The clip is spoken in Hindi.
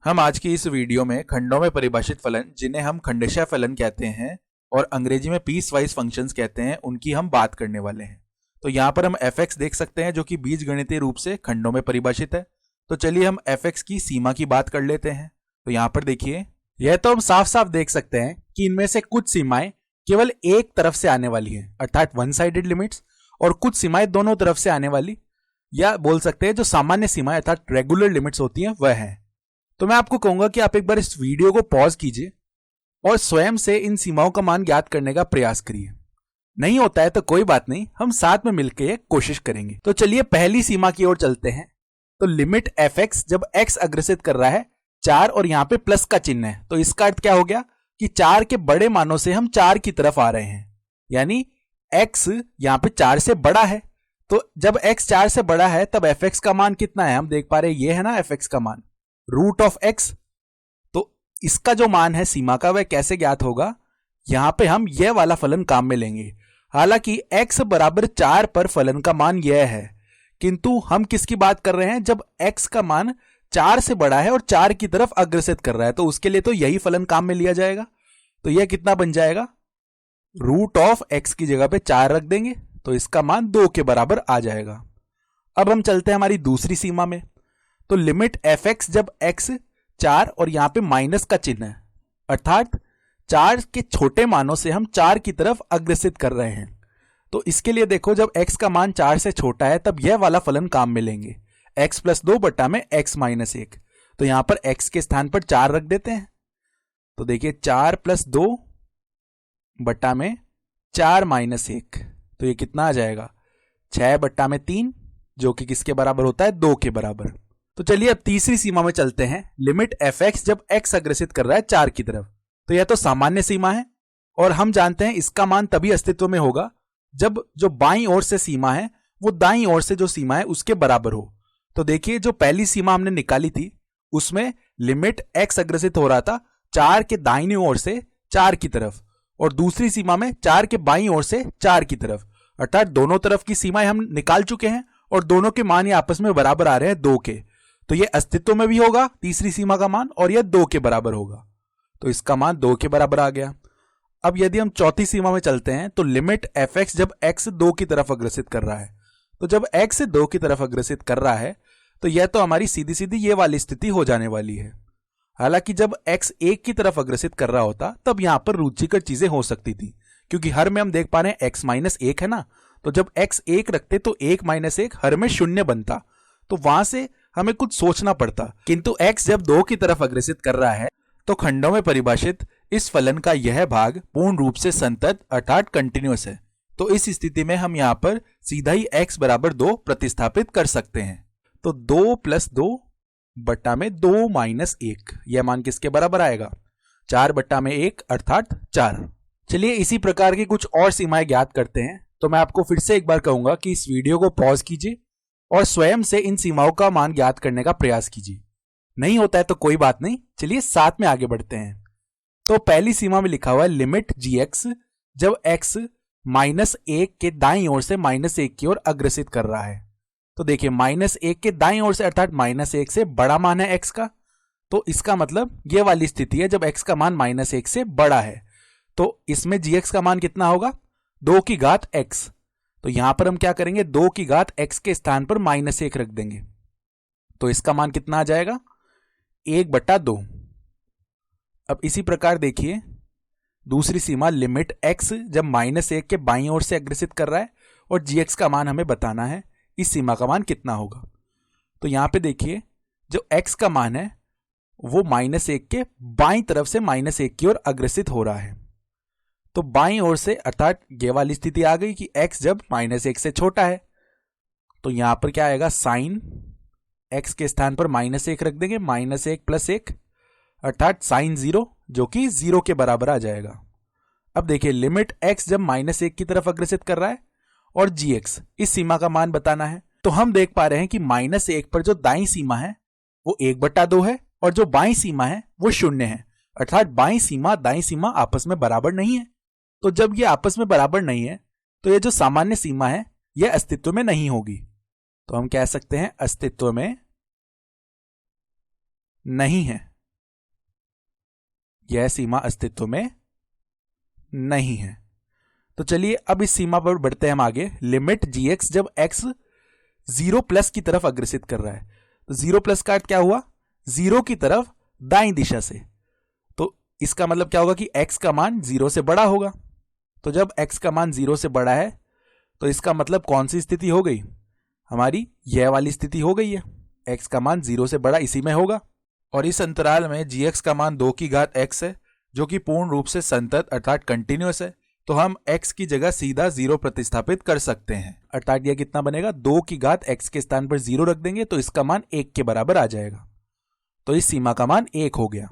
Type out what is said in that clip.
हम आज की इस वीडियो में खंडों में परिभाषित फलन, जिन्हें हम खंडशः फलन कहते हैं और अंग्रेजी में पीस वाइज फंक्शंस कहते हैं, उनकी हम बात करने वाले हैं। तो यहाँ पर हम fx देख सकते हैं जो कि बीजगणितीय रूप से खंडों में परिभाषित है। तो चलिए हम fx की सीमा की बात कर लेते हैं। तो यहाँ पर देखिए, यह तो हम साफ साफ देख सकते हैं कि इनमें से कुछ सीमाएं केवल एक तरफ से आने वाली हैं, अर्थात वन साइडेड लिमिट्स, और कुछ सीमाएं दोनों तरफ से आने वाली, या बोल सकते हैं जो सामान्य सीमाएं अर्थात रेगुलर लिमिट्स होती हैं वह है। तो मैं आपको कहूंगा कि आप एक बार इस वीडियो को पॉज कीजिए और स्वयं से इन सीमाओं का मान ज्ञात करने का प्रयास करिए। नहीं होता है तो कोई बात नहीं, हम साथ में मिलकर कोशिश करेंगे। तो चलिए पहली सीमा की ओर चलते हैं। तो लिमिट fx जब x अग्रसित कर रहा है 4 और यहां पे प्लस का चिन्ह है, तो इसका अर्थ क्या हो गया कि 4 के बड़े मानों से हम 4 की तरफ आ रहे हैं, यानी x यहां पे 4 से बड़ा है। तो जब x 4 से बड़ा है तब fx का मान कितना है, हम देख पा रहे हैं ये है ना fx का मान रूट ऑफ x। तो इसका जो मान है सीमा का वह कैसे ज्ञात होगा, यहां पे हम यह वाला फलन काम में लेंगे। हालांकि x बराबर 4 पर फलन का मान यह है, किंतु हम किसकी बात कर रहे हैं, जब x का मान 4 से बड़ा है और 4 की तरफ अग्रसित कर रहा है, तो उसके लिए तो यही फलन काम में लिया जाएगा। तो यह कितना बन जाएगा, रूट ऑफ x की जगह पे 4 रख देंगे तो इसका मान 2 के बराबर आ जाएगा। अब हम चलते हैं हमारी दूसरी सीमा में। तो लिमिट fx जब x 4 और यहां पे माइनस का चिन्ह है, अर्थात 4 के छोटे मानों से हम 4 की तरफ अग्रसित कर रहे हैं। तो इसके लिए देखो, जब x का मान 4 से छोटा है तब यह वाला फलन काम में लेंगे, x + 2 बटा में x - 1। तो यहां पर x के स्थान पर 4 रख देते हैं। तो देखिए 4 + 2 बटा में 4 - 1, तो ये कितना आ जाएगा 6 बटा में 3, जो कि किसके बराबर होता है 2 के बराबर। तो चलिए अब तीसरी सीमा में चलते हैं। लिमिट fx जब x अग्रसित कर रहा है 4 की तरफ, तो यह तो सामान्य सीमा है और हम जानते हैं इसका मान तभी अस्तित्व में होगा जब जो बाईं ओर से सीमा है वो दाईं ओर से जो सीमा है उसके बराबर हो। तो देखिए, जो पहली सीमा हमने निकाली थी उसमें लिमिट x अग्रसित हो रहा था 4 के दाहिनी ओर से 4 की तरफ, और दूसरी सीमा में 4 के बाईं ओर से 4 की तरफ, अर्थात दोनों तरफ की सीमाएं हम निकाल चुके हैं और दोनों के मान ये आपस में बराबर आ रहे हैं 2 के। तो ये अस्तित्व में भी होगा तीसरी सीमा का मान, और यह 2 के बराबर होगा, तो इसका मान 2 के बराबर आ गया। अब यदि हम चौथी सीमा में चलते हैं तो लिमिट fx जब x 2 की तरफ अग्रसित कर रहा है, तो जब x 2 की तरफ अग्रसित कर रहा है तो यह तो हमारी सीधी सीधी ये वाली स्थिति हो जाने वाली है। हालांकि जब x 1 की तरफ अग्रसित कर रहा होता तब यहां पर रुचिकर चीजें हो सकती थी, क्योंकि हर में हम देख पा रहे हैं x - 1 है ना, तो जब x 1 रखते तो 1 - 1 हर में 0 बनता, तो वहां से हमें कुछ सोचना पड़ता। किंतु x जब 2 की तरफ अग्रसित कर रहा है तो खंडों में परिभाषित इस फलन का यह भाग पूर्ण रूप से संतत अर्थात कंटिन्यूअस है। तो इस स्थिति में हम यहां पर सीधा ही x बराबर 2 प्रतिस्थापित कर सकते हैं। तो 2 + 2 बटा में 2 - 1, यह मान किसके बराबर आएगा 4 बटा में 1 अर्थात 4। चलिए इसी प्रकार की कुछ और सीमाएं ज्ञात करते हैं। तो मैं आपको फिर से एक बार कहूंगा कि इस वीडियो को पॉज कीजिए और स्वयं से इन सीमाओं का मान ज्ञात करने का प्रयास कीजिए। नहीं होता है तो कोई बात नहीं, चलिए साथ में आगे बढ़ते हैं। तो पहली सीमा में लिखा हुआ है लिमिट gx जब x -1 के दाईं ओर से -1 की ओर अग्रसित कर रहा है। तो देखिए -1 के दाईं ओर से अर्थात -1 से बड़ा मान है x का, तो इसका मतलब ये वाली स्थिति है जब x का मान -1 से बड़ा है। तो इसमें gx का मान कितना होगा 2 की घात x। तो यहां पर हम क्या करेंगे 2 की घात x के स्थान पर -1 रख देंगे, तो इसका मान कितना आ जाएगा 1/2। अब इसी प्रकार देखिए दूसरी सीमा लिमिट x जब -1 के बाईं ओर से अग्रसित कर रहा है और gx का मान हमें बताना है इस सीमा का मान कितना होगा। तो यहां पे देखिए जो x का मान है वो -1 के बाईं तरफ से -1 की ओर अग्रसित हो रहा है। तो बाईं ओर से अर्थात ये वाली स्थिति आ गई कि x जब -1 से छोटा है, तो यहां पर क्या आएगा साइन x के स्थान पर -1 रख देंगे, -1 + 1 अर्थात साइन 0, जो कि 0 के बराबर आ जाएगा। अब देखिए लिमिट x जब -1 की तरफ अग्रसित कर रहा है और gx इस सीमा का मान बताना है। तो हम देख पा रहे हैं कि -1 पर जो दाईं सीमा है वो 1/2 है और जो बाईं सीमा है वो 0 है, अर्थात बाईं सीमा दाईं सीमा आपस में बराबर नहीं है। तो जब ये आपस में बराबर नहीं है तो ये जो सामान्य सीमा है यह अस्तित्व में नहीं होगी। तो हम कह सकते हैं अस्तित्व में नहीं है। यह सीमा अस्तित्व में नहीं है। तो चलिए अब इस सीमा पर बढ़ते हैं हम आगे। लिमिट gx जब x 0+ की तरफ अग्रसित कर रहा है, तो 0+ का अर्थ क्या हुआ? 0 की तरफ दाईं दिशा से। तो इसका मतलब क्या होगा कि x का मान 0 से बड़ा होगा। तो जब x का मान 0 से बड़ा है तो इसका मतलब कौन सी स्थिति हो गई? हमारी यह वाली स्थिति हो गई है, x का मान 0 से बड़ा इसी में होगा। और इस अंतराल में gx का मान 2 की घात x है, जो कि पूर्ण रूप से संतत अर्थात कंटिन्यूअस है। तो हम x की जगह सीधा 0 प्रतिस्थापित कर सकते हैं। अर्थात यह कितना बनेगा? 2 की घात x के स्थान पर 0 रख देंगे तो इसका मान 1 के बराबर आ जाएगा। तो इस सीमा का मान 1 हो गया।